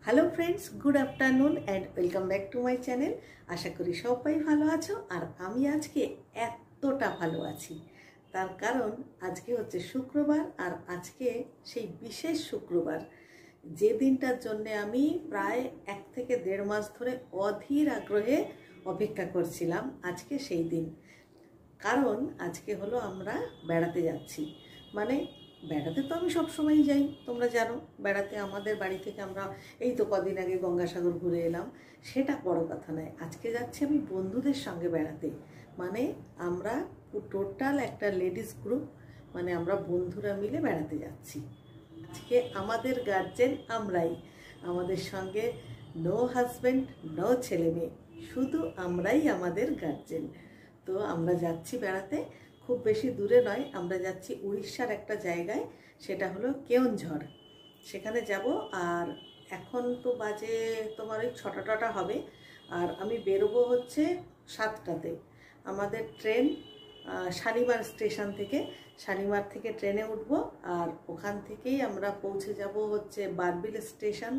Hello friends, good afternoon and welcome back to my channel. আশা করি সবাই ভালো আছো। আর আমি আজকে এতটা ভালো আছি তার কারণ আজকে হচ্ছে শুক্রবার, আর আজকে সেই বিশেষ শুক্রবার যে দিনটার জন্য আমি প্রায় 1 থেকে 1.5 মাস ধরে অধীর আগ্রহে অপেক্ষা করছিলাম। আজকে সেই দিন, কারণ আজকে হলো আমরা বেড়াতে যাচ্ছি। মানে বেড়াতে তো আমি সবসময়ই যাই, তোমরা জানো। বেড়াতে আমাদের বাড়ি থেকে আমরা এই তো কদিন আগে গঙ্গাসাগর ঘুরে এলাম, সেটা বড় কথা নয়। আজকে যাচ্ছি আমি বন্ধুদের সঙ্গে বেড়াতে। মানে আমরা টোটাল একটা লেডিস গ্রুপ, মানে আমরা বন্ধুরা মিলে বেড়াতে যাচ্ছি। আজকে আমাদের গার্জেন আমরাই, আমাদের সঙ্গে নো হাজব্যান্ড নো ছেলে মেয়ে, শুধু আমরাই আমাদের গার্জেন। তো আমরা যাচ্ছি বেড়াতে, খুব বেশি দূরে নয়, আমরা যাচ্ছি উড়িষ্যার একটা জায়গায়, সেটা হলো কেওনঝড়। সেখানে যাব। আর এখন তো বাজে তোমার ওই 6টা হবে, আর আমি বেরোবো হচ্ছে 7টাতে। আমাদের ট্রেন শালিমার স্টেশন থেকে, শালিমার থেকে ট্রেনে উঠব, আর ওখান থেকেই আমরা পৌঁছে যাব হচ্ছে বারবিল স্টেশন।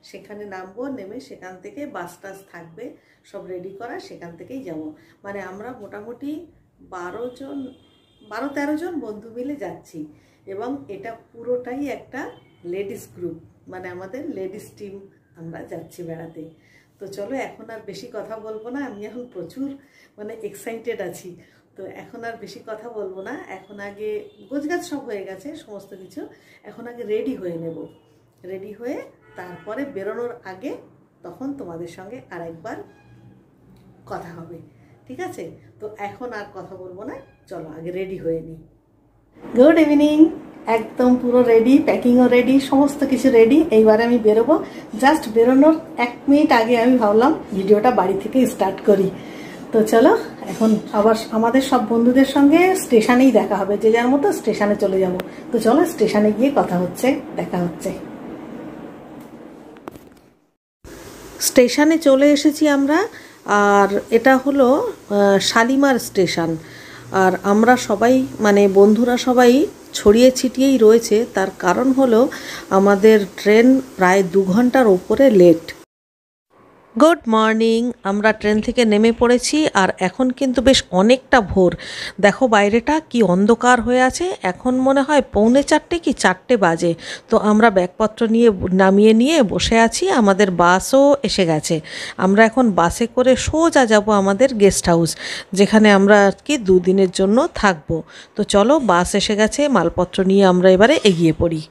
সেখানে নামবো, নেমে সেখান থেকে বাস টাস থাকবে সব রেডি করা, সেখান থেকেই যাব। মানে আমরা মোটামুটি 12-13 জন বন্ধু মিলে যাচ্ছি, এবং এটা পুরোটাই একটা লেডিস গ্রুপ, মানে আমাদের লেডিস টিম, আমরা যাচ্ছি বেড়াতে। তো চলো, এখন আর বেশি কথা বলবো না, আমি এখন প্রচুর মানে এক্সাইটেড আছি। তো এখন আর বেশি কথা বলবো না, এখন আগে গোছগাছ সব হয়ে গেছে সমস্ত কিছু, এখন আগে রেডি হয়ে নেব। রেডি হয়ে তারপরে বেরোনোর আগে তখন তোমাদের সঙ্গে আরেকবার কথা হবে, ঠিক আছে? তো এখন আর কথা বলবো না, চলো আগে রেডি হয়ে নিই। গুড ইভিনিং, একদম পুরো রেডি, প্যাকিংও রেডি, সমস্ত কিছু রেডি। এইবারে আমি বেরোবো। জাস্ট বেরোনোর 1 মিনিট আগে আমি ভাবলাম ভিডিওটা বাড়ি থেকে স্টার্ট করি। তো চলো, এখন আবার আমাদের সব বন্ধুদের সঙ্গে স্টেশনেই দেখা হবে, যে যার মতো স্টেশনে চলে যাব। তো চলো, স্টেশনে গিয়ে কথা হচ্ছে, দেখা হচ্ছে। স্টেশনে চলে এসেছি আমরা, আর এটা হলো শালিমার স্টেশন। আর আমরা সবাই, মানে বন্ধুরা সবাই ছড়িয়ে ছিটিয়েই রয়েছে, তার কারণ হলো আমাদের ট্রেন প্রায় 2 ঘন্টার ওপরে লেট। গুড মর্নিং, আমরা ট্রেন থেকে নেমে পড়েছি, আর এখন কিন্তু বেশ অনেকটা ভোর। দেখো বাইরেটা কি অন্ধকার হয়ে আছে, এখন মনে হয় 3:45 কি 4টে বাজে। তো আমরা ব্যাগপত্র নামিয়ে নিয়ে বসে আছি, আমাদের বাসও এসে গেছে। আমরা এখন বাসে করে সোজা যাব আমাদের গেস্ট হাউস, যেখানে আমরা আর কি 2 দিনের জন্য থাকবো। তো চলো, বাস এসে গেছে, মালপত্র নিয়ে আমরা এবারে এগিয়ে পড়ি।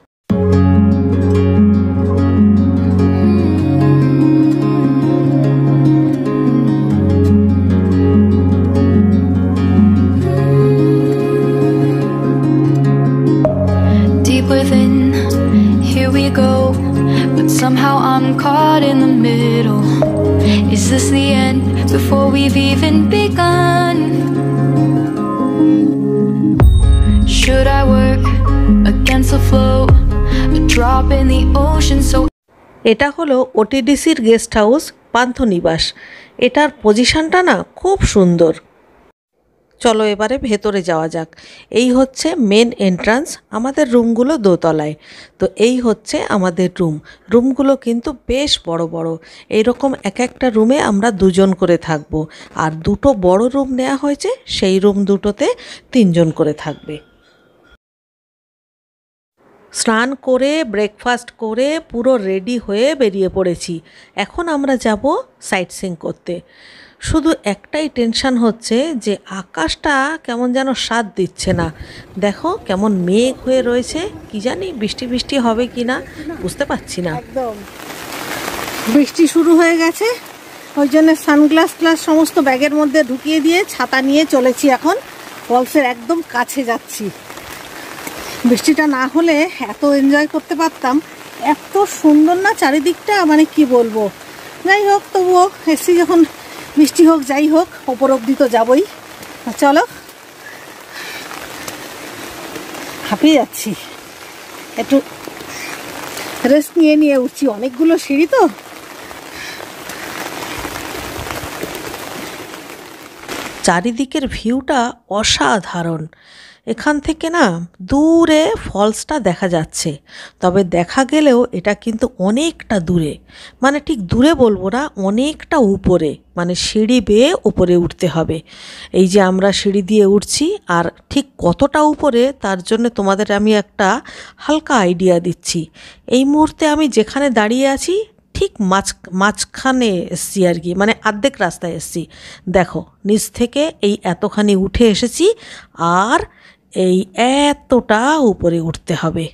Within, here we go, but somehow I'm caught in the middle. Is this the end before we've even begun? Should I work against the flow, a drop in the ocean so... এটা হলো ওটিডিসির guest house, পান্থনিবাস। এটার পজিশনটা না খুব সুন্দর। চলো এবারে ভেতরে যাওয়া যাক। এই হচ্ছে মেন এন্ট্রান্স, আমাদের রুমগুলো দোতলায়। তো এই হচ্ছে আমাদের রুমগুলো কিন্তু বেশ বড় বড়। এইরকম এক একটা রুমে আমরা 2 জন করে থাকব, আর 2টো বড় রুম নেওয়া হয়েছে, সেই রুম দুটোতে 3 জন করে থাকবে। স্নান করে ব্রেকফাস্ট করে পুরো রেডি হয়ে বেরিয়ে পড়েছি। এখন আমরা যাব সাইট সিইং করতে। শুধু একটাই টেনশন হচ্ছে যে আকাশটা কেমন যেন সাথ দিচ্ছে না। দেখো কেমন মেঘ হয়ে রয়েছে, কি জানি বৃষ্টি বৃষ্টি হবে কি না, বুঝতে পারছি না। একদম বৃষ্টি শুরু হয়ে গেছে, ওই জন্য সানগ্লাস সমস্ত ব্যাগের মধ্যে ঢুকিয়ে দিয়ে ছাতা নিয়ে চলেছি। এখন ফলসের একদম কাছে যাচ্ছি। বৃষ্টিটা না হলে এত এনজয় করতে পারতাম, এত সুন্দর না চারিদিকটা, মানে কি বলবো। যাই হোক, তবুও এসছি যখন, বৃষ্টি হোক যাই হোক, ওপর অব্দি তো যাবই। চলো, হাঁপিয়ে যাচ্ছি, একটু রেস্ট নিয়ে উঠছি, অনেকগুলো সিঁড়ি তো। চারিদিকের ভিউটা অসাধারণ। এখান থেকে না দূরে ফলসটা দেখা যাচ্ছে, তবে দেখা গেলেও এটা কিন্তু অনেকটা দূরে, মানে ঠিক দূরে বলবো না, অনেকটা উপরে, মানে সিঁড়ি বেয়ে উপরে উঠতে হবে। এই যে আমরা সিঁড়ি দিয়ে উঠছি, আর ঠিক কতটা উপরে তার জন্য তোমাদের আমি একটা হালকা আইডিয়া দিচ্ছি। এই মুহূর্তে আমি যেখানে দাঁড়িয়ে আছি ঠিক মাঝখানে এসছি আর কি, মানে অর্ধেক রাস্তায় এসছি। দেখো নিচ থেকে এই এতখানি উঠে এসেছি, আর এই এতটা উপরে উঠতে হবে।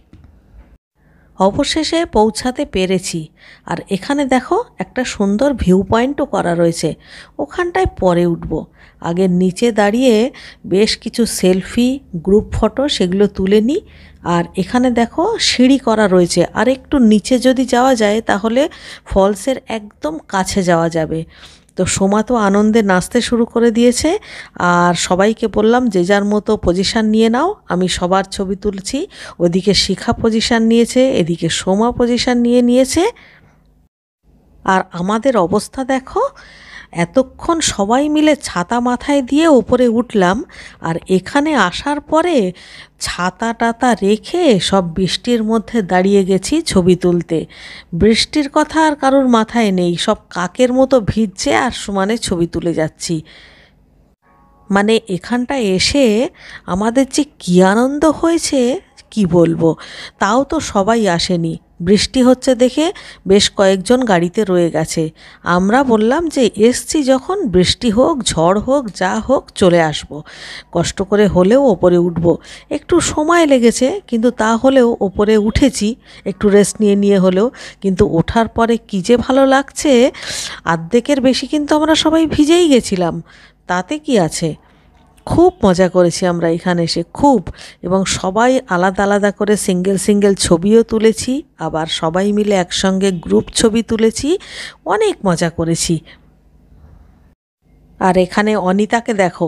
অবশেষে পৌঁছাতে পেরেছি। আর এখানে দেখো একটা সুন্দর ভিউ পয়েন্টও করা রয়েছে, ওখানটায় পরে উঠব। আগে নিচে দাঁড়িয়ে বেশ কিছু সেলফি, গ্রুপ ফটো সেগুলো তুলে নিই। আর এখানে দেখো সিঁড়ি করা রয়েছে, আর একটু নিচে যদি যাওয়া যায় তাহলে ফলসের একদম কাছে যাওয়া যাবে। তো সোমা তো আনন্দে নাচতে শুরু করে দিয়েছে, আর সবাইকে বললাম যে যার মতো পজিশান নিয়ে নাও। আমি সবার ছবি তুলছি, ওদিকে শিখা পজিশান নিয়েছে, এদিকে সোমা পজিশান নিয়েছে। আর আমাদের অবস্থা দেখো, এতক্ষণ সবাই মিলে ছাতা মাথায় দিয়ে ওপরে উঠলাম, আর এখানে আসার পরে ছাতা টাতা রেখে সব বৃষ্টির মধ্যে দাঁড়িয়ে গেছি ছবি তুলতে। বৃষ্টির কথা আর কারোর মাথায় নেই, সব কাকের মতো ভিজছে আর সমানে ছবি তুলে যাচ্ছি। মানে এখানটায় এসে আমাদের যে কী আনন্দ হয়েছে কি বলবো। তাও তো সবাই আসেনি, বৃষ্টি হচ্ছে দেখে বেশ কয়েকজন গাড়িতে রয়ে গেছে। আমরা বললাম যে এসছি যখন, বৃষ্টি হোক ঝড় হোক যা হোক চলে আসব, কষ্ট করে হলেও ওপরে উঠব। একটু সময় লেগেছে, কিন্তু তা হলেও ওপরে উঠেছি, একটু রেস্ট নিয়ে হলেও। কিন্তু ওঠার পরে কী যে ভালো লাগছে, অর্ধেকের বেশি কিন্তু আমরা সবাই ভিজেই গেছিলাম, তাতে কি আছে। খুব মজা করেছি আমরা এখানে এসে, খুব। এবং সবাই আলাদা আলাদা করে সিঙ্গেল ছবিও তুলেছি, আবার সবাই মিলে একসঙ্গে গ্রুপ ছবি তুলেছি, অনেক মজা করেছি। আর এখানে অনিতাকে দেখো,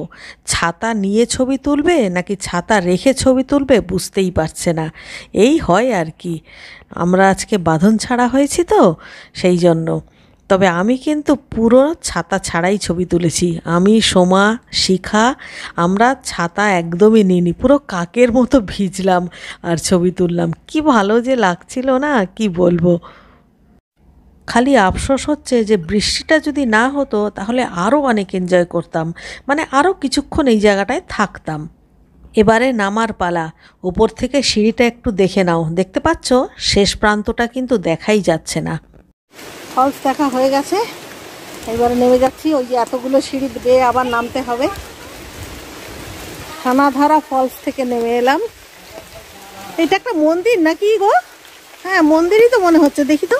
ছাতা নিয়ে ছবি তুলবে নাকি ছাতা রেখে ছবি তুলবে বুঝতেই পারছে না। এই হয় আর কি, আমরা আজকে বাঁধন ছাড়া হয়েছি তো সেই জন্য। তবে আমি কিন্তু পুরো ছাতা ছাড়াই ছবি তুলেছি। আমি, সোমা, শিখা, আমরা ছাতা একদমই নিইনি, পুরো কাকের মতো ভিজলাম আর ছবি তুললাম। কি ভালো যে লাগছিল না, কি বলবো। খালি আফসোস হচ্ছে যে বৃষ্টিটা যদি না হতো তাহলে আরও অনেক এনজয় করতাম, মানে আরও কিছুক্ষণ এই জায়গাটায় থাকতাম। এবারে নামার পালা। উপর থেকে সিঁড়িটা একটু দেখে নাও, দেখতে পাচ্ছ শেষ প্রান্তটা কিন্তু দেখাই যাচ্ছে না। ফলস দেখা হয়ে গেছে, এবারে নেমে যাচ্ছি। ওই যে এতগুলো সিঁড়ি বেয়ে আবার নামতে হবে। থানাধারা ফলস থেকে নেমে এলাম। এটা একটা মন্দির নাকি গো? হ্যাঁ মন্দিরই তো মনে হচ্ছে, দেখি তো।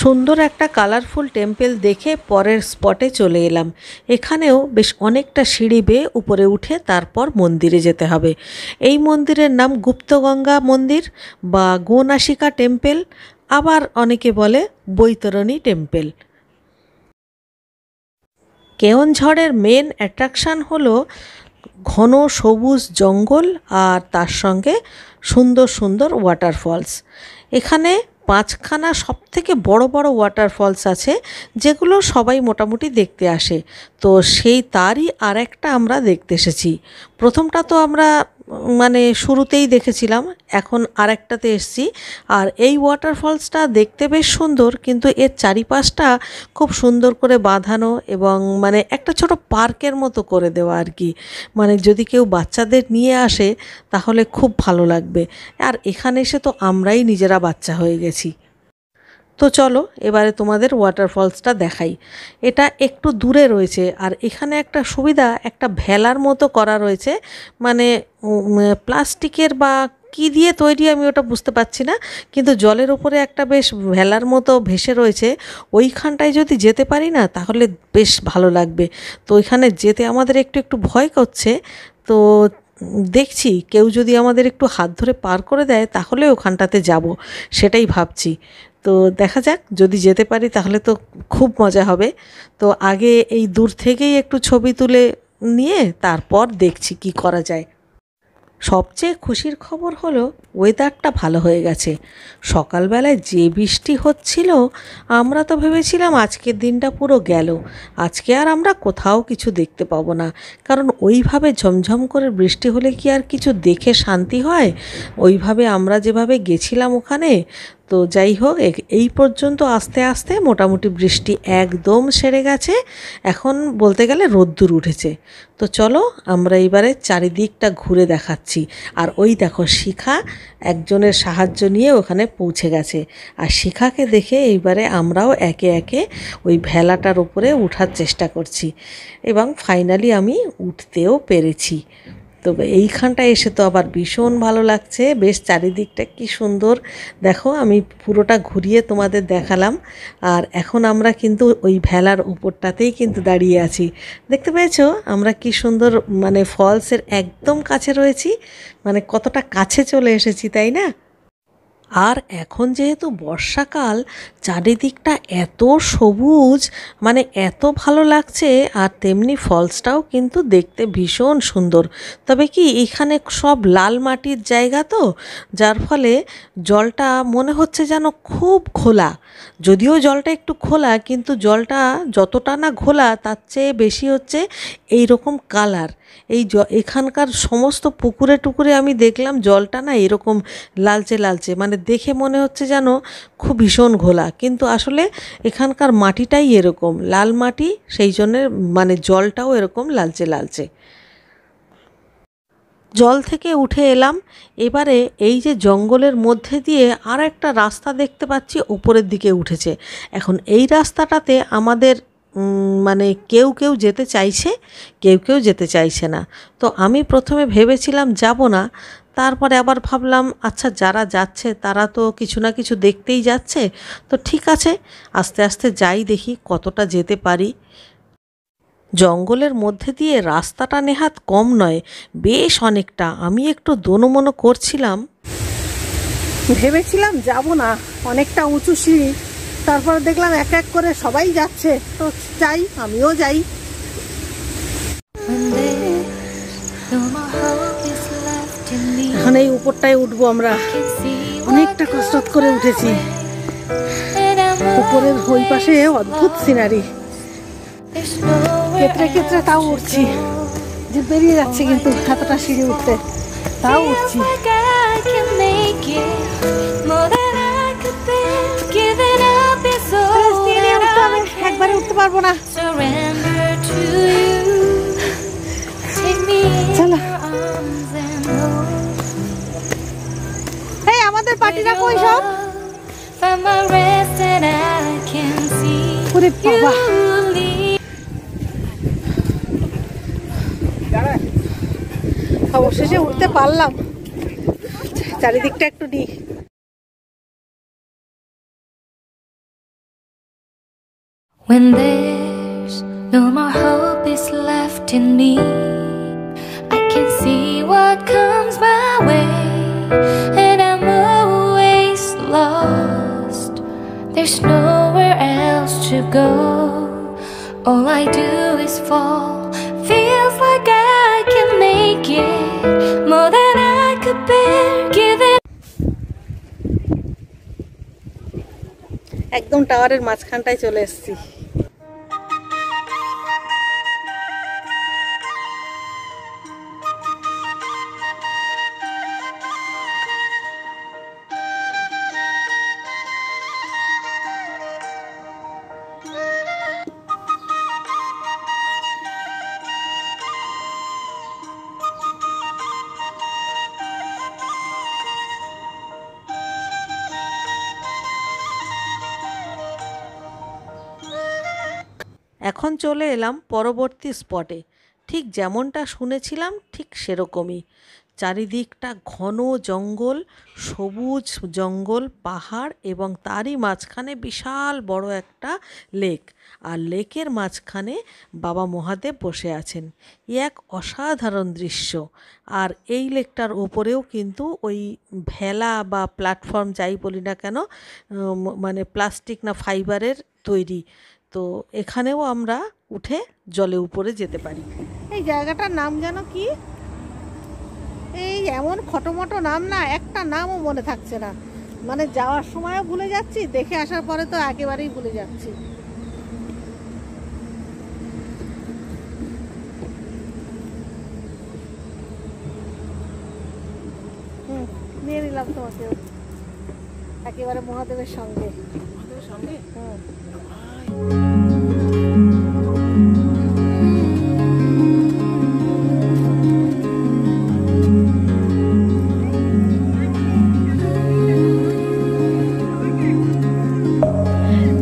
সুন্দর একটা কালারফুল টেম্পল দেখে পরের স্পটে চলে এলাম। এখানেও বেশ অনেকটা সিঁড়ি বেয়ে উপরে উঠে তারপর মন্দিরে যেতে হবে। এই মন্দিরের নাম গুপ্তগঙ্গা মন্দির বা গোনাসিকা টেম্পল, আবার অনেকে বলে বৈতরণী টেম্পল। কেওনঝড়ের মেন অ্যাট্রাকশান হলো ঘন সবুজ জঙ্গল, আর তার সঙ্গে সুন্দর সুন্দর ওয়াটারফলস। এখানে 5খানা সবথেকে বড় বড় ওয়াটারফলস আছে, যেগুলো সবাই মোটামুটি দেখতে আসে। তো সেই তারই আর একটা আমরা দেখতে এসেছি। প্রথমটা তো আমরা মানে শুরুতেই দেখেছিলাম, এখন আর একটাতে এসছি। আর এই ওয়াটারফলসটা দেখতে বেশ সুন্দর, কিন্তু এর চারিপাশটা খুব সুন্দর করে বাঁধানো এবং মানে একটা ছোট পার্কের মতো করে দেওয়া আর কি। মানে যদি কেউ বাচ্চাদের নিয়ে আসে তাহলে খুব ভালো লাগবে। আর এখানে এসে তো আমরাই নিজেরা বাচ্চা হয়ে গেছি। তো চলো এবারে তোমাদের ওয়াটারফলসটা দেখাই। এটা একটু দূরে রয়েছে, আর এখানে একটা সুবিধা, একটা ভেলার মতো করা রয়েছে, মানে প্লাস্টিকের বা কী দিয়ে তৈরি আমি ওটা বুঝতে পারছি না, কিন্তু জলের ওপরে একটা বেশ ভেলার মতো ভেসে রয়েছে। ওইখানটায় যদি যেতে পারি না তাহলে বেশ ভালো লাগবে। তো ওইখানে যেতে আমাদের একটু ভয় করছে। তো দেখছি কেউ যদি আমাদের একটু হাত ধরে পার করে দেয় তাহলে ওখানটাতে যাব, সেটাই ভাবছি। তো দেখা যাক, যদি যেতে পারি তাহলে তো খুব মজা হবে। তো আগে এই দূর থেকেই একটু ছবি তুলে নিয়ে তারপর দেখছি কি করা যায়। সবচেয়ে খুশির খবর হলো ওয়েদারটা ভালো হয়ে গেছে। সকালবেলায় যে বৃষ্টি হচ্ছিল, আমরা তো ভেবেছিলাম আজকের দিনটা পুরো গেল, আজকে আর আমরা কোথাও কিছু দেখতে পাবো না। কারণ ওইভাবে ঝমঝম করে বৃষ্টি হলে কি আর কিছু দেখে শান্তি হয়? ওইভাবে আমরা যেভাবে গেছিলাম ওখানে, তো যাই হোক এই পর্যন্ত আস্তে আস্তে মোটামুটি বৃষ্টি একদম সেরে গেছে। এখন বলতে গেলে রোদ্দুর উঠেছে। তো চলো আমরা এবারে চারিদিকটা ঘুরে দেখাচ্ছি। আর ওই দেখো শিখা একজনের সাহায্য নিয়ে ওখানে পৌঁছে গেছে। আর শিখাকে দেখে এইবারে আমরাও একে একে ওই ভেলাটার উপরে ওঠার চেষ্টা করছি এবং ফাইনালি আমি উঠতেও পেরেছি। তো এইখানটায় এসে তো আবার ভীষণ ভালো লাগছে। বেশ চারিদিকটা কি সুন্দর দেখো, আমি পুরোটা ঘুরিয়ে তোমাদের দেখালাম। আর এখন আমরা কিন্তু ওই ভেলার উপরটাতেই কিন্তু দাঁড়িয়ে আছি। দেখতে পেয়েছো আমরা কি সুন্দর মানে ফলসের একদম কাছে রয়েছি, মানে কতটা কাছে চলে এসেছি, তাই না? আর এখন যেহেতু বর্ষাকাল, চারিদিকটা এত সবুজ, মানে এত ভালো লাগছে। আর তেমনি ফলসটাও কিন্তু দেখতে ভীষণ সুন্দর। তবে কি এখানে সব লাল মাটির জায়গা, তো যার ফলে জলটা মনে হচ্ছে যেন খুব ঘোলা। যদিও জলটা একটু খোলা, কিন্তু জলটা যতটা না ঘোলা তার চেয়ে বেশি হচ্ছে এই রকম কালার। এখানকার সমস্ত পুকুরে টুকুরে আমি দেখলাম জলটা না এরকম লালচে লালচে, মানে দেখে মনে হচ্ছে যেন খুব ভীষণ ঘোলা, কিন্তু আসলে এখানকার মাটিটাই এরকম লাল মাটি, সেই জন্যে মানে জলটাও এরকম লালচে লালচে। জল থেকে উঠে এলাম, এবারে এই যে জঙ্গলের মধ্যে দিয়ে আর একটা রাস্তা দেখতে পাচ্ছি উপরের দিকে উঠেছে। এখন এই রাস্তাটাতে আমাদের মানে কেউ কেউ যেতে চাইছে, কেউ কেউ যেতে চাইছে না। তো আমি প্রথমে ভেবেছিলাম যাব না, তারপরে আবার ভাবলাম আচ্ছা যারা যাচ্ছে তারা তো কিছু না কিছু দেখতেই যাচ্ছে, তো ঠিক আছে আস্তে আস্তে যাই, দেখি কতটা যেতে পারি। জঙ্গলের মধ্যে দিয়ে রাস্তাটা নেহাত কম নয়, বেশ অনেকটা। আমি একটু দোনোমনো করছিলাম, ভেবেছিলাম যাব না, অনেকটা উঁচু সিঁড়ি, তারপর দেখলাম এক এক করে সবাই যাচ্ছে, তো যাই, আমিও যাই। এখন এই উপরটায় উঠবো আমরা, অনেকটা কষ্ট করে উঠেছি। উপরের ওই পাশে অদ্ভুত সিনারি, কেতরে কেতরে তাও উঠছি, যে বেরিয়ে যাচ্ছে কিন্তু এতটা সিঁড়ি উঠতে, তাও উঠছি। একবারে উঠতে পারবো না, চলো। এই আমাদের পার্টিরা কই সব? ওরে বাবা, অবশেষে উঠতে পারলাম। চারিদিকটা একটু নিই। When there's no more hope is left in me, I can see what comes my way, and I'm always lost. There's nowhere else to go. All I do is fall. Feels like I can make it more than I could bear. Giving. একদম টাওয়ারের মাঝখানটায় চলে এসেছি। এখন চলে এলাম পরবর্তী স্পটে। ঠিক যেমনটা শুনেছিলাম ঠিক সেরকমই, চারিদিকটা ঘন জঙ্গল, সবুজ জঙ্গল, পাহাড়, এবং তারই মাঝখানে বিশাল বড় একটা লেক। আর লেকের মাঝখানে বাবা মহাদেব বসে আছেন। এক অসাধারণ দৃশ্য। আর এই লেকটার ওপরেও কিন্তু ওই ভেলা বা প্ল্যাটফর্ম যাই বলি না কেন, মানে প্লাস্টিক না ফাইবারের তৈরি। তো এখানেও আমরা উঠে জলে উপরে যেতে পারি। এই জায়গাটার নাম যেন কি? এই এমন খটোমটো নাম না, একটা নামও মনে থাকছে না, মানে যাওয়ার সময়ও ভুলে যাচ্ছি, দেখে আসার পরে তো একেবারেই ভুলে যাচ্ছি। নিয়ে নিলাম তোমাকে একেবারে মহাদেবের সঙ্গে।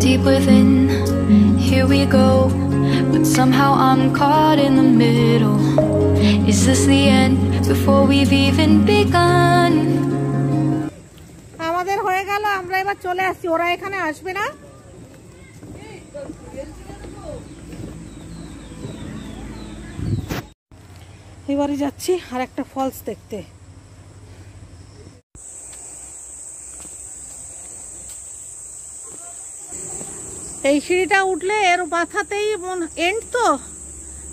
Deep within, here we go, but somehow I'm caught in the middle. Is this the end before we've even begun? আমাদের হয়ে গেল, আমরা এবার চলে আসছি, ওরা এখানে আসবে না। এবারে যাচ্ছি আর একটা ফলস দেখতে। এই সিঁড়িটা উঠলে এর মাথাতেই এন্ড তো,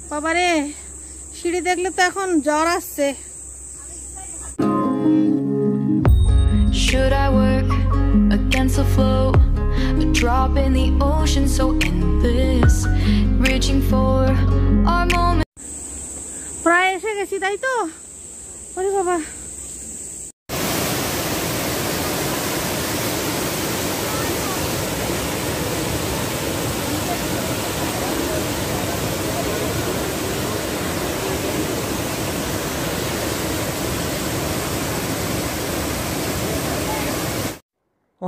বাবারে সিঁড়ি দেখলে তো এখন জ্বর আসছে। Should I work against the flow? A drop in the ocean so endless, reaching for our moment. প্রায় এসে গেছি তাই তো, ওরে বাবা।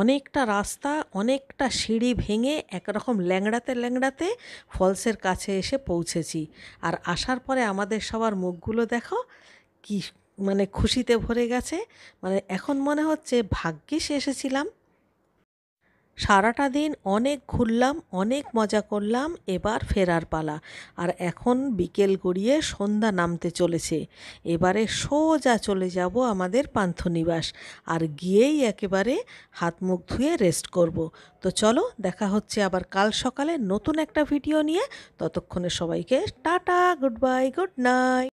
অনেকটা রাস্তা, অনেকটা সিঁড়ি ভেঙে একরকম ল্যাংড়াতে ল্যাংড়াতে ফলসের কাছে এসে পৌঁছেছি। আর আসার পরে আমাদের সবার মুখগুলো দেখো কি মানে খুশিতে ভরে গেছে, মানে এখন মনে হচ্ছে ভাগ্যিস এসেছিলাম। সারাটা দিন অনেক ঘুরলাম, অনেক মজা করলাম, এবার ফেরার পালা। আর এখন বিকেল গড়িয়ে সন্ধ্যা নামতে চলেছে। এবারে সোজা চলে যাব আমাদের পান্থনিবাস, আর গিয়েই একেবারে হাত মুখ ধুয়ে রেস্ট করব। তো চলো, দেখা হচ্ছে আবার কাল সকালে নতুন একটা ভিডিও নিয়ে। ততক্ষণে সবাইকে tata, good bye, good night.